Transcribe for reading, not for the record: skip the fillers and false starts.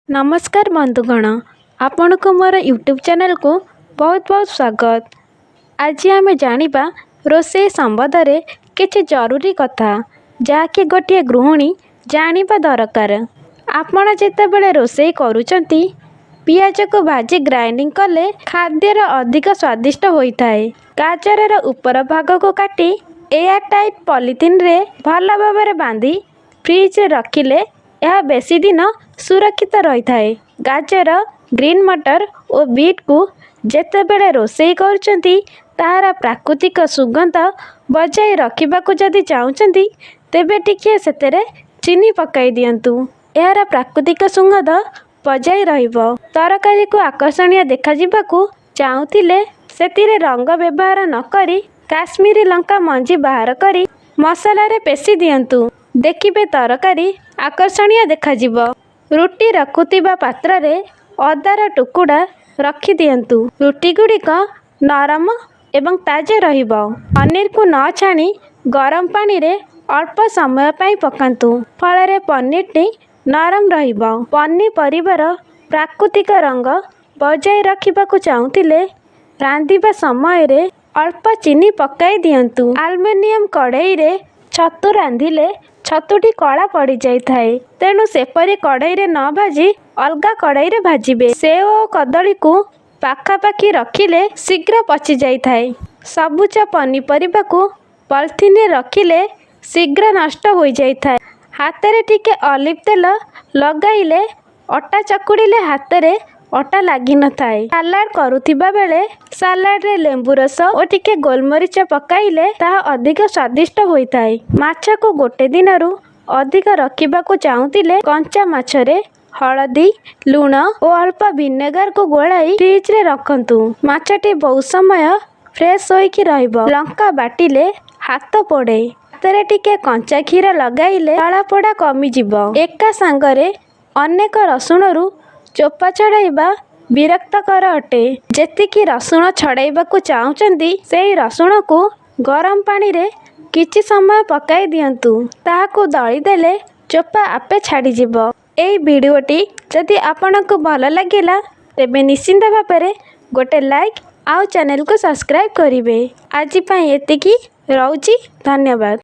नमस्कार बंधुगण, आपण को मोर यूट्यूब चैनल को बहुत बहुत स्वागत। आज आम जानिबा रोषेई संबंध किछि जरूरी कथा जहाँकि गोटे गृहिणी जानिबा दरकार। आपण जेतेबेले रोषेई करूचंती पियाज को भाजी ग्राइंडिंग कले खाद्यर अधिक स्वादिष्ट होइथाए। गाजरर ऊपर भाग को काटी एयर टाइट पॉलिथिन रे भल भाव बांधी फ्रिज रे रखिले यह बेसी दिन सुरक्षित रही थाए। गाजर, ग्रीन मटर और बीट को जेतेबेले रोषेई करूचंती तार प्राकृतिक सुगंध बजाय रखिबाकू जदि चाहुचंती तेबे टिके सेतेरे चीनी पकाई दियंतु। यार प्राकृतिक सुगंध बजाय रहिबो। तरकारी को आकर्षणीय देखा जिबाकू चाहुतिले सेतिरे रंग व्यवहार न करी काश्मीरी लंका मंजी बाहर करी मसाला रे पेशी दियंतु। देखिबे तरकारी आकर्षणीय देखाजिब। रुटी रखुतिबा पात्र रे अदार टुकुड़ा रखी दियंतु। रुटी गुड़िक नरम एवं ताजा रहिबो। पनीर को न छाणी गरम पानी रे अल्प समय पाई पकांतु। फल पनीर टी नरम रहिबो। पनीपरिबार प्राकृतिक रंग बजाय रखिबाकू चाहुतिले रांधिबा समय रे अल्प चीनी पकाई दियंतु। एल्युमिनियम कढ़ाई रे छतु रांधिले छतुटी कला पड़ जाए, तेणु सेपरी कढ़ाई रे न भाजी अलगा कढ़ाई रे भाजिबे। सेव और कदली को पाखापाखी रखिले शीघ्र पची जाए। सबुज पनीपरिबा को पॉलिथिन रे रखिले शीघ्र नष्ट हो जाए। हाथ रे टिके ऑलिव तेल लगाइले अटा चकुड़िले हाथ रे अटा लगी न थाए। सालाड करुथिबा बेले सालाड रे लेंबू रस और टिके गोलमरीच पकाइले ताहा अधिक स्वादिष्ट होइथाए। माछ को गोटे दिनरु अधिक रखिबाकू चाहुतिले कंचा माछ रे हळदी, लूण और अल्प विनेगार को गोलाई फ्रिज रे रखंतु। माछटी बहुत समय फ्रेश होइकी रहिबो। लंका बाटिले हाथ पोड़े। हाथ टिके कंचा क्षीर लगाइले तला पोड़ा कमी जिवो। एका सांगरे अनेक रसुणरू चोपा छड़ाइबा विरक्तकर अटे। जेतिकी रसुण छड़ाइबाकू चाहुचंती सेही रसुण को गरम पानी रे किछि समय पकाई दियंतु। ताहाकू दली देले चोपा आपे छाड़ी जिवो। एई वीडियोटी जदि आपनकू भल लागिला तेबे निश्चिंत भाबरे गोटे लाइक आउ चैनल को सब्सक्राइब करिवे। आज पई एतिकी रहउची। धन्यवाद।